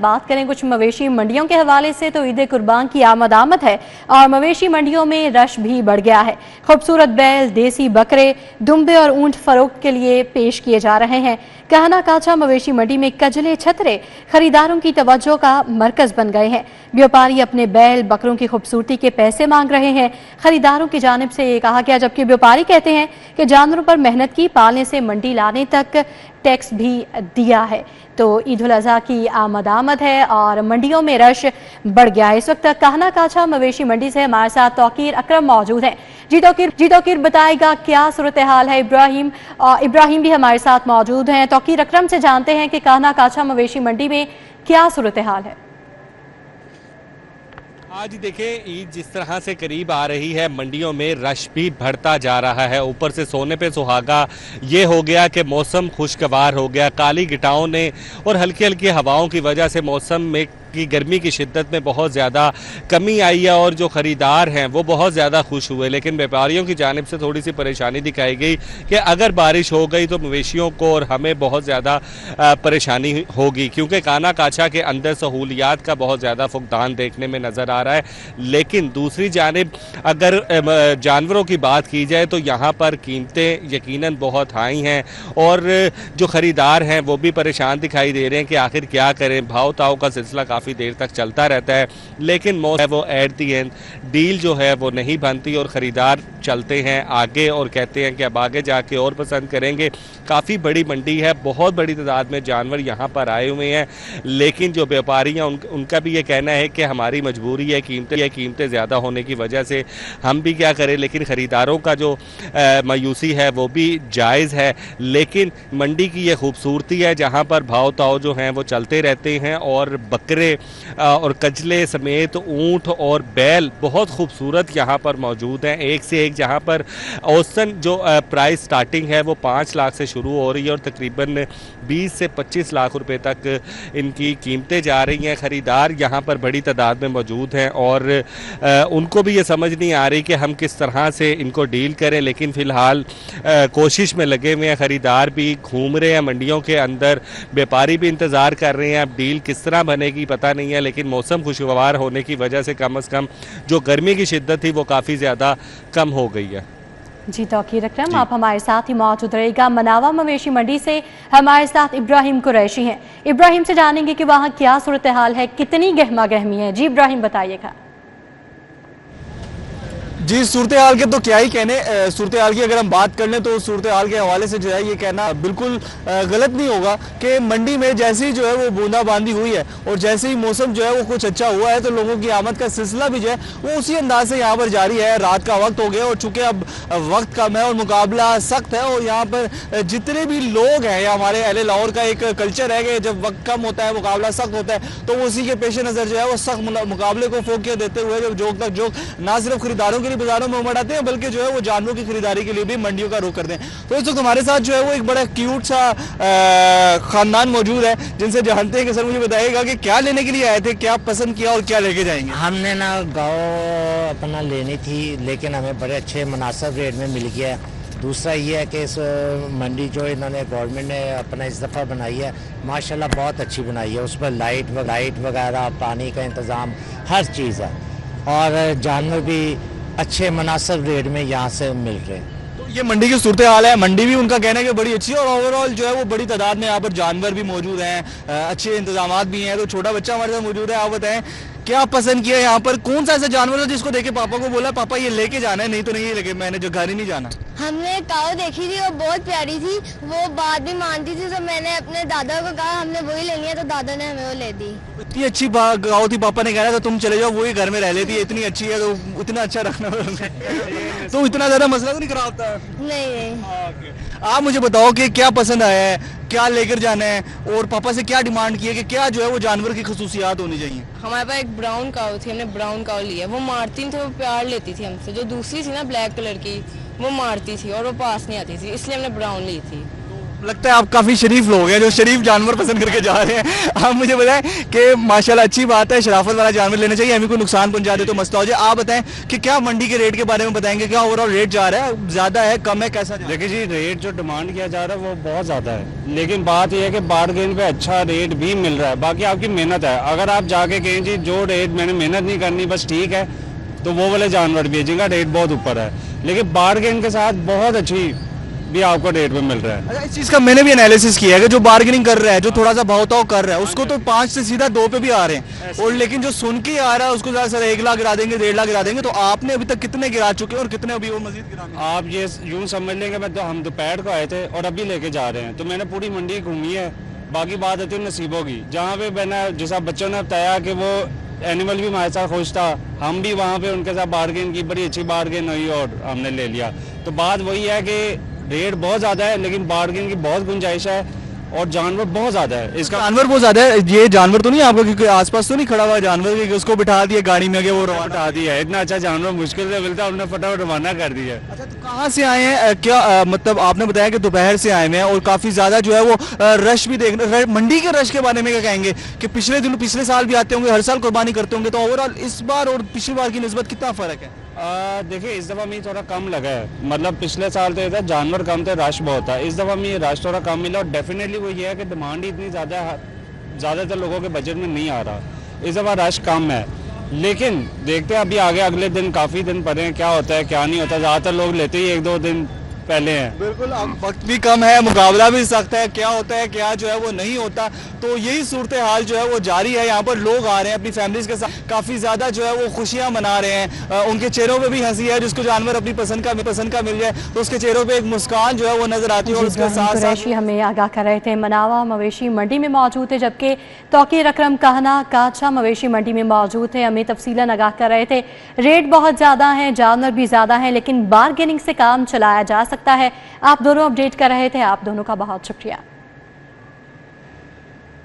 बात करें कुछ मवेशी मंडियों के हवाले से तो ईद कुर्बान की आमद है और मवेशी मंडियों में रश भी बढ़ गया है। खूबसूरत बैल, देसी बकरे, दुम्बे और ऊंट फरोख्त के लिए पेश किए जा रहे हैं। कहना काछा मवेशी मंडी में कजले छतरे खरीदारों की तवज्जो का मरकज बन गए हैं। व्यापारी अपने बैल बकरों की खूबसूरती के पैसे मांग रहे हैं। खरीदारों की जानिब से ये कहा गया, जबकि व्यापारी कहते हैं कि जानवरों पर मेहनत की, पालने से मंडी लाने तक टैक्स भी दिया है। तो ईद उल अज़हा की आमद है और मंडियों में रश बढ़ गया है। इस वक्त कहना काछा मवेशी मंडी से हमारे साथ तौकीर अकरम मौजूद हैं। जी तौकीर बताएगा क्या सूरत हाल है। इब्राहिम भी हमारे साथ मौजूद हैं। तौकीर अकरम से जानते हैं कि कहना काछा मवेशी मंडी में क्या सूरत हाल है। आज देखें, ईद जिस तरह से करीब आ रही है, मंडियों में रश भी बढ़ता जा रहा है। ऊपर से सोने पे सुहागा ये हो गया कि मौसम खुशगवार हो गया। काली घटाओं ने और हल्की हल्की हवाओं की वजह से मौसम में की गर्मी की शिद्दत में बहुत ज़्यादा कमी आई है और जो ख़रीदार हैं वो बहुत ज़्यादा खुश हुए। लेकिन व्यापारियों की जानिब से थोड़ी सी परेशानी दिखाई गई कि अगर बारिश हो गई तो मवेशियों को और हमें बहुत ज़्यादा परेशानी होगी, क्योंकि काना काछा के अंदर सहूलियात का बहुत ज़्यादा फुकदान देखने में नज़र आ रहा है। लेकिन दूसरी जानिब अगर जानवरों की बात की जाए तो यहाँ पर कीमतें यकीनन बहुत हाई हैं और जो ख़रीदार हैं वो भी परेशान दिखाई दे रहे हैं कि आखिर क्या करें। भाव ताव का सिलसिला काफ़ी देर तक चलता रहता है, लेकिन वो एट दी एंड डील जो है वो नहीं बनती और ख़रीदार चलते हैं आगे और कहते हैं कि अब आगे जाके और पसंद करेंगे। काफ़ी बड़ी मंडी है, बहुत बड़ी तादाद में जानवर यहाँ पर आए हुए हैं, लेकिन जो व्यापारी हैं उनका भी ये कहना है कि हमारी मजबूरी है, कीमतें ज़्यादा होने की वजह से हम भी क्या करें। लेकिन ख़रीदारों का जो मायूसी है वो भी जायज़ है। लेकिन मंडी की ये खूबसूरती है जहाँ पर भाव ताव जो हैं वो चलते रहते हैं और बकरे और कजले समेत ऊंट और बैल बहुत खूबसूरत यहाँ पर मौजूद हैं, एक से एक। जहाँ पर औसतन जो प्राइस स्टार्टिंग है वो 5 लाख से शुरू हो रही है और तकरीबन 20 से 25 लाख रुपए तक इनकी कीमतें जा रही हैं। ख़रीदार यहाँ पर बड़ी तादाद में मौजूद हैं और उनको भी ये समझ नहीं आ रही कि हम किस तरह से इनको डील करें। लेकिन फ़िलहाल कोशिश में लगे हुए हैं। ख़रीदार भी घूम रहे हैं मंडियों के अंदर, व्यापारी भी इंतज़ार कर रहे हैं। अब डील किस तरह बनेगी पता नहीं है, लेकिन मौसम खुशगवार होने की वजह से कम से कम जो गर्मी की शिद्दत थी वो काफ़ी ज़्यादा कम हो गई है। जी तौकीर अकरम, आप हमारे साथ ही मौजूद रहेगा। मनावा मवेशी मंडी से हमारे साथ इब्राहिम कुरैशी हैं। इब्राहिम से जानेंगे कि वहाँ क्या सूरत हाल है, कितनी गहमा गहमी है। जी इब्राहिम बताइएगा। जी सूरत हाल के तो क्या ही कहने। सूरत हाल की अगर हम बात कर लें तो सूरत हाल के हवाले से जो है ये कहना बिल्कुल गलत नहीं होगा कि मंडी में जैसे ही जो है वो बूंदाबांदी हुई है और जैसे ही मौसम जो है वो कुछ अच्छा हुआ है तो लोगों की आमद का सिलसिला भी जो है वो उसी अंदाज से यहाँ पर जारी है। रात का वक्त हो गया और चूंकि अब वक्त कम है और मुकाबला सख्त है और यहाँ पर जितने भी लोग हैं, या हमारे अहले लाहौर का एक कल्चर है कि जब वक्त कम होता है मुकाबला सख्त होता है तो उसी के पेश नज़र जो है वो सख्त मुकाबले को फोकियत देते हुए जब जोक तक जोक ना सिर्फ खरीदारों के लिए बाजारों में उमड़ आते हैं बल्कि जो है वो जानवरों की खरीदारी के लिए भी मंडियों का रुख करते हैं। तो इस वक्त हमारे साथ जो है वो एक बड़ा क्यूट सा खानदान मौजूद है जिनसे जानते हैं कि सर मुझे बताइएगा कि क्या लेने के लिए आए थे, क्या पसंद किया और क्या लेके जाएंगे। हमने ना गाँव अपना लेनी थी लेकिन हमें बड़े अच्छे मुनासिब रेट में मिल गया। दूसरा ये है कि इस मंडी जो इन्होंने गवर्नमेंट ने अपना इस दफ़ा बनाई है माशाल्लाह बहुत अच्छी बनाई है। उस पर लाइट वगैरह, पानी का इंतज़ाम, हर चीज़ है और जानवर भी अच्छे मुनासिब रेट में यहाँ से मिल रहे हैं। तो ये मंडी की सूरत हाल है। मंडी भी उनका कहना है कि बड़ी अच्छी है और ओवरऑल जो है वो बड़ी तादाद में यहाँ पर जानवर भी मौजूद हैं, अच्छे इंतजाम भी हैं। तो छोटा बच्चा हमारे साथ मौजूद है, आप बताएं क्या पसंद किया यहाँ पर, कौन सा ऐसा जानवर है जिसको देखे पापा को बोला पापा ये लेके जाना है, नहीं तो नहीं ये लेके मैंने जो घर ही नहीं जाना। हमने काऊ देखी थी, वो बहुत प्यारी थी, वो बात भी मानती थी, तो मैंने अपने दादा को कहा हमने वही लेनी है, तो दादा ने हमें वो ले दी। इतनी अच्छी गाँव थी, पापा ने कहा था तुम चले जाओ वही घर में रह लेती है, इतनी अच्छी है तो इतना अच्छा रखना तो इतना ज्यादा मसला तो नहीं खराब था। नहीं। आप मुझे बताओ कि क्या पसंद आया है, क्या लेकर जाना है और पापा से क्या डिमांड की है कि क्या जो है वो जानवर की खसूसियात होनी चाहिए। हमारे पास एक ब्राउन काऊ थी, हमने ब्राउन काऊ लिया। वो मारती थी, वो प्यार लेती थी हमसे। जो दूसरी थी ना ब्लैक कलर की, वो मारती थी और वो पास नहीं आती थी, इसलिए हमने ब्राउन ली थी। लगता है आप काफ़ी शरीफ लोग हैं जो शरीफ जानवर पसंद करके जा रहे हैं। आप मुझे बताएं कि माशाल्लाह अच्छी बात है, शराफत वाला जानवर लेना चाहिए, हमें कोई नुकसान पहुंचा दे तो मसला हो जाए। आप बताएं कि क्या मंडी के रेट के बारे में बताएंगे, क्या ओवरऑल रेट जा रहा है, ज़्यादा है कम है कैसा? देखिए जी, रेट जो डिमांड किया जा रहा है वो बहुत ज़्यादा है, लेकिन बात यह है कि बारगेन पे अच्छा रेट भी मिल रहा है। बाकी आपकी मेहनत है, अगर आप जाके कहें जी जो रेट मैंने मेहनत नहीं करनी बस ठीक है, तो वो वाले जानवर भी है जिनका रेट बहुत ऊपर है, लेकिन बारगेन के साथ बहुत अच्छी भी आपको रेट पे मिल रहा है। अच्छा, इस चीज़ का मैंने भी एनालिसिस किया है कि जो बार्गेनिंग कर रहा है, जो थोड़ा सा भाव ताव कर रहा है, उसको तो 5 से सीधा 2 पे भी आ रहे हैं, और लेकिन जो सुन के आ रहा है उसको ज़्यादा से 1 लाख गिरा देंगे, 1.5 लाख गिरा देंगे। तो आपने अभी तक कितने गिरा चुके हैं और कितने अभी और मजीद गिराएंगे? आप ये यूँ समझ लेंगे, मैं तो हम दोपहर को आए थे और अभी लेके जा रहे हैं, तो मैंने पूरी मंडी घूमी है। बाकी बात होती है नसीबों की, जहाँ पे मैंने जैसा बच्चों ने बताया कि वो एनिमल भी हमारे साथ खुश था, हम भी वहाँ पे उनके साथ बार्गेन की, बड़ी अच्छी बार्गेन हुई और हमने ले लिया। तो बात वही है कि रेट बहुत ज़्यादा है, लेकिन बार्गेन की बहुत गुंजाइश है और जानवर बहुत ज़्यादा है। इसका जानवर बहुत ज़्यादा है। ये जानवर तो नहीं आपका क्योंकि आसपास तो नहीं खड़ा हुआ जानवर कि उसको बिठा दिया गाड़ी में कि वो रवाना उठा दिया है? इतना अच्छा जानवर मुश्किल से मिलता है, हमने फटाफट रवाना कर दिया। अच्छा, तो कहाँ से आए हैं क्या मतलब आपने बताया कि दोपहर से आए हुए हैं और काफ़ी ज़्यादा जो है वो रश भी देख, मंडी के रश के बारे में क्या कहेंगे कि पिछले साल भी आते होंगे, हर साल कुर्बानी करते होंगे, तो ओवरऑल इस बार और पिछली बार की निस्बत कितना फ़र्क है? देखिए, इस दफ़ा मुझे थोड़ा कम लगा है, मतलब पिछले साल तो ये था जानवर कम थे, रश बहुत था। इस दफ़ा मुझे रश थोड़ा कम मिला और डेफिनेटली वो ये है कि डिमांड ही इतनी ज़्यादा है, ज़्यादातर लोगों के बजट में नहीं आ रहा, इस दफ़ा रश कम है। लेकिन देखते हैं अभी आगे, अगले दिन काफ़ी दिन पड़े हैं, क्या होता है क्या नहीं होता। ज़्यादातर लोग लेते ही 1-2 दिन पहले हैं। बिल्कुल, अब वक्त भी कम है, मुकाबला भी सख्त है, क्या होता है क्या जो है वो नहीं होता, तो यही सूरत हाल जो है वो जारी है। यहाँ पर लोग आ रहे हैं अपनी फैमिलीज के साथ, काफ़ी ज़्यादा जो है वो खुशियाँ मना रहे हैं, उनके चेहरों पे भी हंसी है। जिसको जानवर अपनी पसंद का मिल जाए तो उसके चेहरों पे एक मुस्कान जो है वो नजर आती है। और उसके साथ कुरैशी हमें आगाह कर रहे थे मनावा मवेशी मंडी में मौजूद है, जबकि तौकीर अकरम कहना काचा मवेशी मंडी में मौजूद है, हमें तफसीलन आगाह कर रहे थे। रेट बहुत ज़्यादा है, जानवर भी ज़्यादा है, लेकिन बारगेनिंग से काम चलाया जा सकता है। आप दोनों अपडेट कर रहे थे, आप दोनों का बहुत शुक्रिया।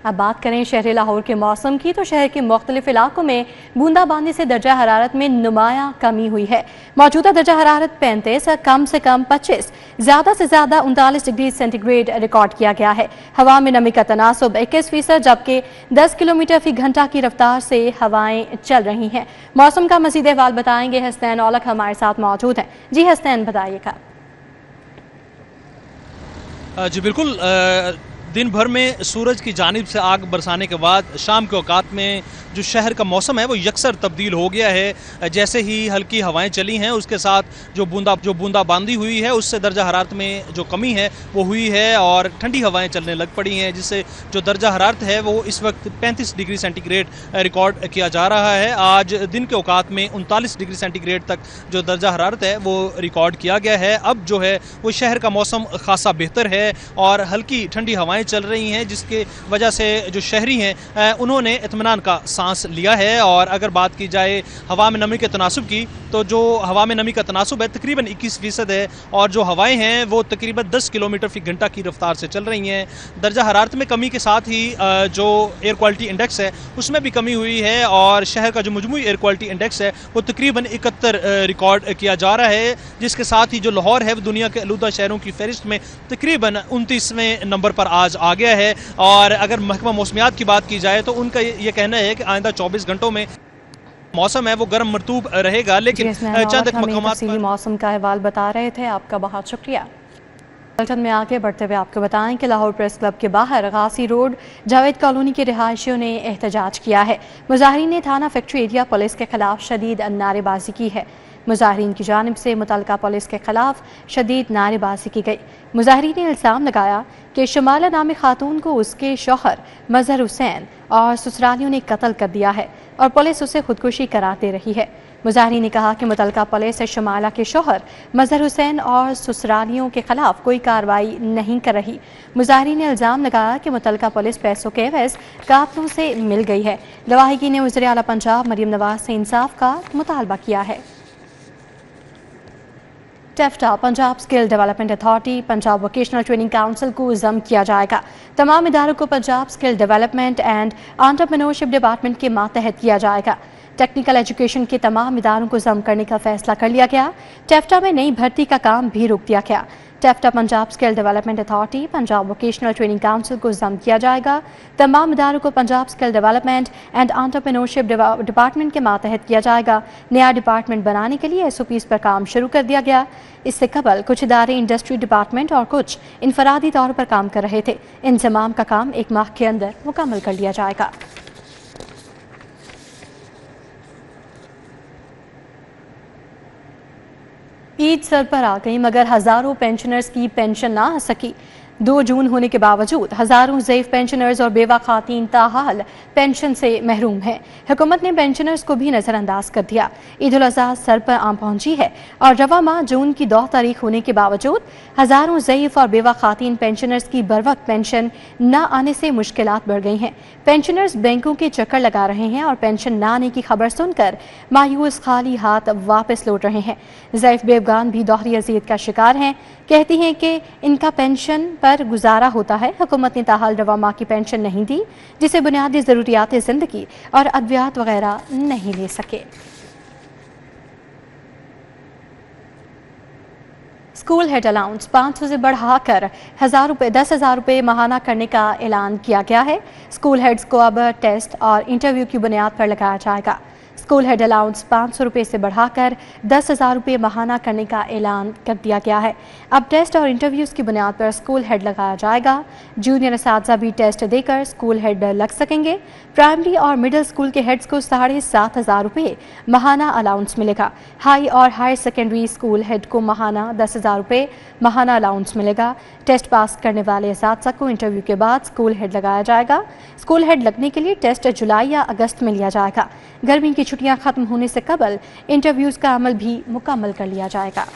अब बात करें शहर लाहौर के मौसम की, तो शहर के मुख्तलिफ इलाकों में बूंदाबांदी से दर्जा हरारत में नुमाया कमी हुई है। मौजूदा दर्जा हरारत 35, कम से कम 25, ज़्यादा से ज़्यादा 39 डिग्री सेंटीग्रेड रिकॉर्ड किया गया है। हवा में नमी का तनासुब 21%, जबकि 10 किलोमीटर फी घंटा की रफ्तार से हवाएं चल रही हैं। मौसम का मज़ीद अहवाल बताएंगे हसनैन औलख हमारे साथ मौजूद हैं। जी हसनैन, बताइएगा। जी बिल्कुल, दिन भर में सूरज की जानिब से आग बरसाने के बाद शाम के औकात में जो शहर का मौसम है वो यकसर तब्दील हो गया है। जैसे ही हल्की हवाएं चली हैं, उसके साथ जो बूंदाबांदी हुई है, उससे दर्जा हरारत में जो कमी है वो हुई है और ठंडी हवाएं चलने लग पड़ी हैं, जिससे जो दर्जा हरारत है वो इस वक्त 35 डिग्री सेंटीग्रेड रिकॉर्ड किया जा रहा है। आज दिन के औकात में 39 डिग्री सेंटीग्रेड तक जो दर्जा हरारत है वो रिकॉर्ड किया गया है। अब जो है वो शहर का मौसम खासा बेहतर है और हल्की ठंडी हवाएं चल रही हैं, जिसके वजह से जो शहरी हैं उन्होंने इत्मीनान का सांस लिया है। और अगर बात की जाए हवा में नमी के तनासुब की, तो जो हवा में नमी का तनासुब है तकरीबन 21% है और जो हवाएं हैं वो तकरीबन 10 किलोमीटर फी घंटा की रफ्तार से चल रही हैं। दर्जा हरारत में कमी के साथ ही जो एयर क्वालिटी इंडेक्स है उसमें भी कमी हुई है और शहर का जो मजमूई एयर क्वालिटी इंडेक्स है वो तकरीबन 71 रिकॉर्ड किया जा रहा है, जिसके साथ ही जो लाहौर है वो दुनिया के आलूदा शहरों की फहरिस्त में तकरीबन 29वें नंबर पर आज आ गया है। और अगर महकमा मौसमियात की बात की जाए तो उनका ये कहना है कि आइंदा 24 घंटों में मौसम है वो गर्म मरतूब रहेगा, लेकिन चंद मकामात पर मौसम का अहवाल बता रहे थे। आपका बहुत शुक्रिया। बुलेटिन में आगे बढ़ते हुए आपको बताएं कि लाहौर प्रेस क्लब के बाहर गासी रोड जावेद कॉलोनी के रिहायशियों ने एहतजाज किया है। मुजाहिरीन ने थाना फैक्ट्री एरिया पुलिस के खिलाफ शदीद नारेबाजी की है। मुजाहिरीन की जानिब से मुतल्लिका पुलिस के खिलाफ शदीद नारेबाजी की गई। मुजाहिरीन ने इल्ज़ाम लगाया कि शमाला नामी खातून को उसके शौहर मजहर हुसैन और ससुरालियों ने कत्ल कर दिया है और पुलिस उसे खुदकुशी करार दे रही है। मुजाहिरीन ने कहा कि मुतल्लिका पुलिस शमाला के शौहर मजहर हुसैन और ससुरालियों के खिलाफ कोई कार्रवाई नहीं कर रही। मुजाहिरीन ने इल्ज़ाम लगाया कि मुतल्लिका पुलिस पैसों के एवज कातलों से मिल गई है। लवाहिकी ने वज़ीर आला पंजाब मरियम नवाज से इंसाफ का मुतालबा किया है। Taffeta Punjab skill development authority Punjab vocational training council को ज़म किया जाएगा। तमाम इदारों को Punjab skill development and entrepreneurship department के मातहत किया जाएगा। टेक्निकल एजुकेशन के तमाम इदारों को ज़म करने का फैसला कर लिया गया। टेफ्टा में नई भर्ती का काम भी रोक दिया गया। Taffeta Punjab skill development authority, Punjab vocational training council को जम किया जाएगा। तमाम इदारों को Punjab skill development and entrepreneurship department के मातहत किया जाएगा। नया डिपार्टमेंट बनाने के लिए SOPs पर काम शुरू कर दिया गया। इससे कबल कुछ इदारे इंडस्ट्री डिपार्टमेंट और कुछ इनफरादी तौर पर काम कर रहे थे। इंतजाम का काम 1 माह के अंदर मुकम्मल कर लिया जाएगा। ईद सर पर आ गई मगर हज़ारों पेंशनर्स की पेंशन ना आ सकी। 2 जून होने के बावजूद हज़ारों ज़ईफ़ पेंशनर्स और बेवा खातीन ताहाल पेंशन से महरूम हैं। हुकूमत ने पेंशनर्स को भी नज़रअंदाज कर दिया। ईद उल अज़हा सर पर आ पहुंची है और रवा माह जून की 2 तारीख होने के बावजूद हज़ारों ज़ईफ़ और बेवा खातीन पेंशनर्स की बरवक्त पेंशन न आने से मुश्किलात बढ़ गई हैं। पेंशनर्स बैंकों के चक्कर लगा रहे हैं और पेंशन न आने की खबर सुनकर मायूस खाली हाथ वापस लौट रहे हैं। ज़ईफ़ बेवगान भी दोहरी अज़ियत का शिकार हैं। कहती हैं कि इनका पेंशन पर गुजारा होता है। हुकूमत ने ताहाल रवा माह की पेंशन नहीं दी, जिसे बुनियादी ज़रूरियात ज़िंदगी और अद्वियात वगैरह नहीं ले सके। स्कूल हेड अलाउंस 500 से बढ़ाकर 10,000 रुपये माहाना करने का ऐलान किया गया है। स्कूल हेड्स को अब टेस्ट और इंटरव्यू की बुनियाद पर लगाया जाएगा। स्कूल हेड अलाउंस 500 रुपये से बढ़ाकर 10,000 रुपये माहाना करने का ऐलान कर दिया गया है। अब टेस्ट और इंटरव्यूज़ की बुनियाद पर स्कूल हेड लगाया जाएगा। जूनियर असातिज़ा भी टेस्ट देकर स्कूल हेड लग सकेंगे। प्राइमरी और मिडिल स्कूल के हेड्स को 7,500 रुपये माहाना अलाउंस मिलेगा। हाई और हायर सेकेंडरी स्कूल हेड को माहाना 10,000 रुपये माहाना अलाउंस मिलेगा। टेस्ट पास करने वाले असातिज़ा को इंटरव्यू के बाद स्कूल हेड लगाया जाएगा। स्कूल हेड लगने के लिए टेस्ट जुलाई या अगस्त में लिया जाएगा। गर्मी की छुट्टियां खत्म होने से कबल इंटरव्यूज का अमल भी मुकम्मल कर लिया जाएगा।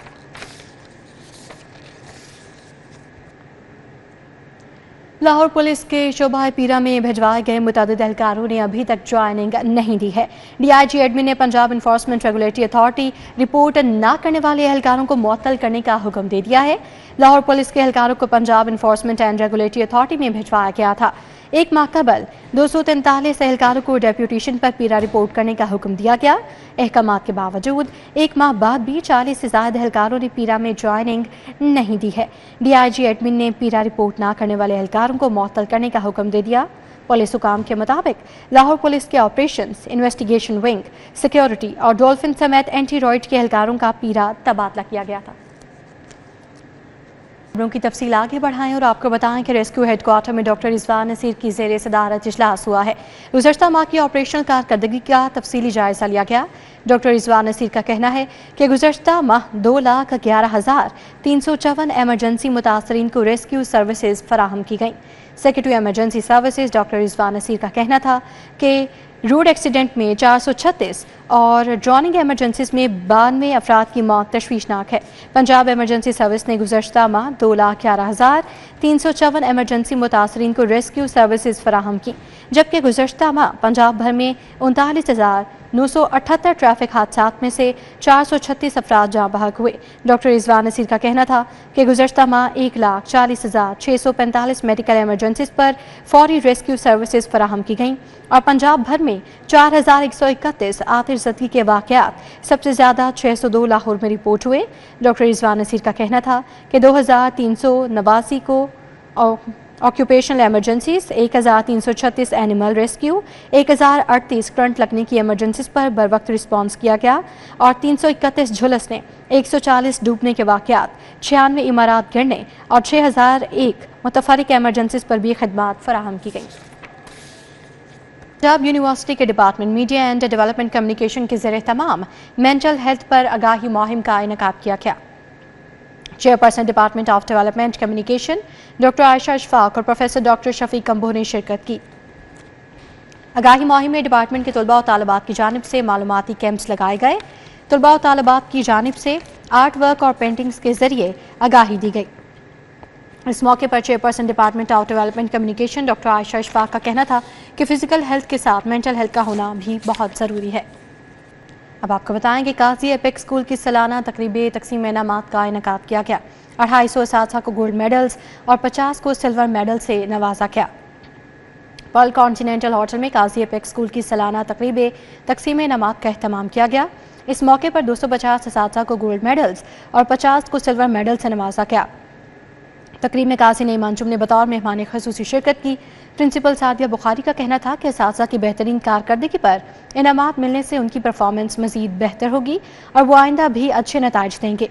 लाहौर पुलिस के शोबा पीरा में भिजवाए गए मुतअद्दिद एहलकारों ने अभी तक ज्वाइनिंग नहीं दी है। DIG एडमिन ने Punjab enforcement regulatory authority report न करने वाले एहलकारों को मुअत्तल करने का हुक्म दे दिया है। लाहौर पुलिस के एहलकारों को Punjab enforcement and regulatory authority में भिजवाया गया था। 1 माह कबल 243 एहलकारों को डेप्यूटेशन पर पीरा रिपोर्ट करने का हुक्म दिया गया। अहकामात के बावजूद 1 माह बाद भी 40 से ज़्यादा एहलकारों ने पीरा में ज्वाइनिंग नहीं दी है। DIG एडमिन ने पीरा रिपोर्ट ना करने वाले एहलकारों को मुअत्तल करने का हुक्म दे दिया। पुलिस हुकाम के मुताबिक लाहौर पुलिस के ऑपरेशंस, इन्वेस्टिगेशन विंग, सिक्योरिटी और डॉल्फिन समेत एंटी रॉयड के एहलकारों का पीरा तबादला किया गया था। खबरों की तफसील आगे बढ़ाएं और आपको बताएं कि रेस्क्यू हेडक्वार्टर में डॉक्टर रिजवान नसीर की ज़ेर सदारत इजलास हुआ है। गुज़श्ता माह की ऑपरेशनल कारकर्दगी का तफसीली जायज़ा लिया गया। डॉक्टर रिजवान नसीर का कहना है कि गुज़श्ता माह 2,11,354 एमरजेंसी मुतासरीन को रेस्क्यू सर्विसेज फराहम की गई। Secretary emergency services doctor Rizwan Naseer का कहना था कि रोड एक्सीडेंट में 436 और ड्रॉनिंग एमरजेंसीज में 92 अफराद की मौत तशवीशनाक है। पंजाब एमरजेंसी सर्विस ने गुज़श्ता माह 2,11,354 एमरजेंसी मुतासरीन को रेस्क्यू सर्विसेज फराहम की, जबकि गुज़श्ता माह पंजाब भर में 39,978 ट्रैफिक हादसात में से 436 अफराद जाँ बहक हुए। डॉक्टर रिजवान नसीर का कहना था कि गुज़श्ता माह 1,40,645 मेडिकल एमरजेंसीज पर फौरी रेस्क्यू सर्विसेज फराहम की गईं और पंजाब भर में 4,131 आतिशज़दगी के वाक़यात सबसे ज़्यादा 602 लाहौर में रिपोर्ट हुए। डॉक्टर रिजवान नसीर का कहना था कि 2,389 को occupational emergencies, 1,336 animal rescue, 1,038 current लगने की एमरजेंसीज पर बर वक्त रिस्पॉन्स किया गया और 331 झुलसने, 140 डूबने के वाक़यात, 96 इमारत गिरने और 6,001 मुतफरिक एमरजेंसीज पर भी खदमात फराहम की गई। पंजाब यूनिवर्सिटी के department media and development communication के ज़ेरे तमाम मेंटल हेल्थ पर आगाही मुहिम का इनेकाद किया गया। Chairperson department of development communication doctor Ayesha Ashfaq और प्रोफेसर डॉक्टर शफीक कंबो ने शिरकत की। आगाही मुहिम में डिपार्टमेंट के तलबा और तालिबात की जानिब से मालूमाती कैंप्स लगाए गए। तलबा और तालिबात की जानिब से आर्ट वर्क और पेंटिंग्स के जरिए आगाही दी गई। इस मौके पर chairperson department of development communication doctor Ayesha Ashfaq का कहना था कि फिजिकल हेल्थ के साथ मेंटल हेल्थ का होना भी बहुत ज़रूरी है। अब आपको बताएं कि काजी एपेक्स स्कूल की सालाना तकरीब तकसीम इनामात का इनेकाद किया गया। 250 असातिज़ा को गोल्ड मेडल्स और 50 को सिल्वर मेडल से नवाजा गया। पर्ल कॉन्टिनेंटल होटल में काजी एपेक्स स्कूल की सालाना तकरीब तकसीम इनामात का अहतमाम किया गया। इस मौके पर 250 असातिज़ा को गोल्ड मेडल्स और 50 को सिल्वर मेडल से नवाजा गया। तकरीब में काजी नईम अंजुम ने बतौर मेहमान खसूसी शिरकत की। प्रिंसिपल सादिया बुखारी का कहना था कि असातिज़ा की बेहतरीन कारकर्दगी पर इनामात मिलने से उनकी परफॉर्मेंस मज़ीद बेहतर होगी और वो आइंदा भी अच्छे नताइज देंगे।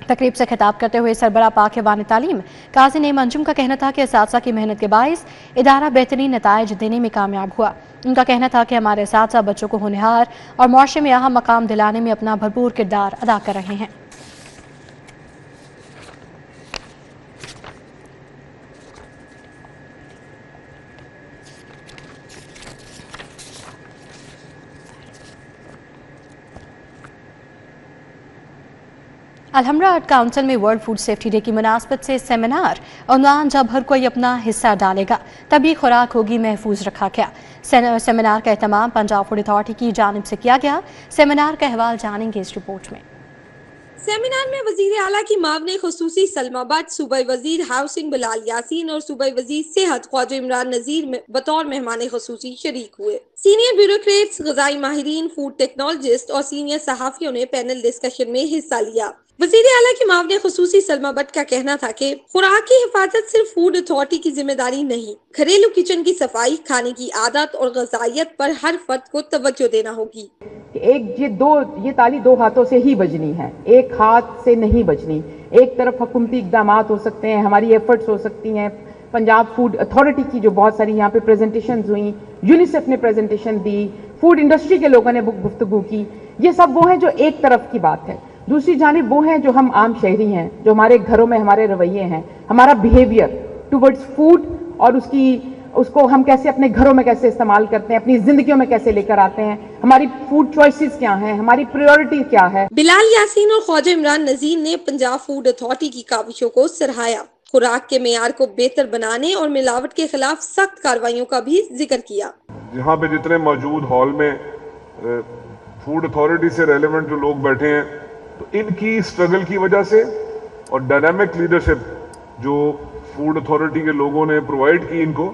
तकरीब से खिताब करते हुए सरबरा पाक ऐवान तालीम काजी नईम अंजुम का कहना था कि असातिज़ा की मेहनत के बाइस इदारा बेहतरीन नताइज देने में कामयाब हुआ। उनका कहना था कि हमारे असातिज़ा बच्चों को होनहार और मुआशरे में अहम मकाम दिलाने में अपना भरपूर किरदार अदा कर रहे हैं। अलहमरा आर्ट काउंसिल में वर्ल्ड फूड सेफ्टी डे की मुनासबत से सेमिनार उन्वान जब हर कोई अपना हिस्सा डालेगा तभी खुराक होगी महफूज रखा गया। सेमिनार का एहतमाम पंजाब फूड अथॉरिटी की जानिब से किया गया। सेमिनार का अहवाल जानेंगे इस रिपोर्ट में। सेमिनार में वजीर आला की मावने खुसूसी सलमा भट्ट, सूबाई वजीर हाउसिंग बिलाल यासीन और सूबाई वजीर सेहत ख्वाजा इमरान नजीर बतौर मेहमान खुसूसी शरीक हुए। सीनियर ब्यूरोक्रेट्स, ग़िज़ाई माहिरीन, फूड टेक्नोलॉजिस्ट और सीनियर सहाफ़ियों ने पैनल डिस्कशन में हिस्सा लिया। वज़ीर आला की मावने खुसूसी सलमा भट्ट का कहना था कि खुराक की हिफाजत सिर्फ फूड अथॉरिटी की जिम्मेदारी नहीं, घरेलू किचन की सफाई, खाने की आदत और ग़िज़ाइयत पर हर फर्द को तवज्जो देना होगी। ये ताली दो हाथों से ही बजनी है, एक हाथ से नहीं बजनी। एक तरफ हुकूमती इक़दामात हो सकते हैं, हमारी एफर्ट्स हो सकती हैं, पंजाब फूड अथॉरिटी की जो बहुत सारी यहाँ पे प्रेजेंटेशंस हुई, यूनिसेफ ने प्रेजेंटेशन दी, फूड इंडस्ट्री के लोगों ने गुफ्तगू की, ये सब वो है जो एक तरफ की बात है। दूसरी जानिब वो है जो हम आम शहरी हैं, जो हमारे घरों में हमारे रवैये हैं, हमारा बिहेवियर टुवर्ड्स फूड और उसको हम कैसे अपने घरों में कैसे इस्तेमाल करते हैं, अपनी जिंदगियों में कैसे लेकर आते हैं, हमारी फूड चॉइसेस क्या हैं, हमारी प्रायोरिटी क्या है। बिलाल यासीन और ख्वाजा इमरान नजीर ने पंजाब फूड अथॉरिटी की काविशों को सराहाया। खुराक के मेयार को बेहतर बनाने और मिलावट के खिलाफ सख्त कार्रवाइयों का भी जिक्र किया। यहाँ पे जितने मौजूद हॉल में फूड अथॉरिटी से रेलेवेंट जो लोग बैठे हैं, तो इनकी स्ट्रगल की वजह से और डायनामिक लीडरशिप जो फूड अथॉरिटी के लोगों ने प्रोवाइड की इनको,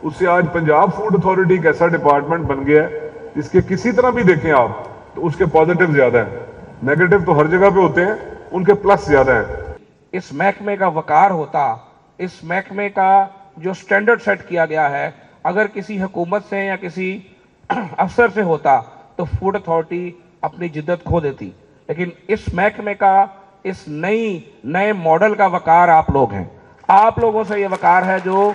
उससे आज पंजाब फूड अथॉरिटी एक ऐसा डिपार्टमेंट बन गया है जिसके किसी तरह भी देखें आप तो उसके पॉजिटिव ज्यादा है, नेगेटिव तो हर जगह पे होते हैं, उनके प्लस ज्यादा है। इस महकमे का वकार होता, इस महकमे का जो स्टैंडर्ड सेट किया गया है, अगर किसी हुकूमत से या किसी अफसर से होता तो फूड अथॉरिटी अपनी जिद्दत खो देती। लेकिन इस महकमे का, इस नए मॉडल का वकार आप लोग हैं। आप लोगों से ये वकार है जो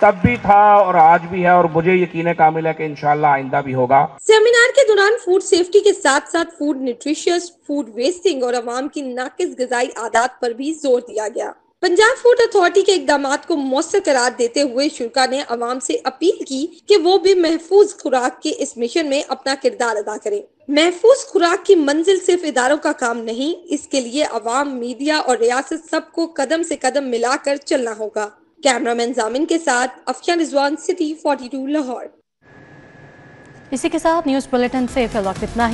तब भी था और आज भी है, और मुझे यकीन कामिल है कि इंशाल्लाह आइंदा भी होगा। सेमिनार के दौरान फूड सेफ्टी के साथ साथ फूड न्यूट्रिशियस, फूड वेस्टिंग और अवाम की नाकिस ग़िज़ाई आदत पर भी जोर दिया गया। पंजाब फूड अथॉरिटी के इक़दामात को मौसर करार देते हुए शुरा ने अवाम से अपील की कि वो भी महफूज खुराक के इस मिशन में अपना किरदार अदा करें। महफूज खुराक की मंजिल सिर्फ इदारों का काम नहीं, इसके लिए अवाम, मीडिया और रियासत सबको कदम से कदम मिलाकर चलना होगा। कैमरामैन जामिन के साथ अफिया रिजवान, सिटी 42 लाहौर। इसी के साथ न्यूज़ बुलेटिन से फिलहाल इतना ही।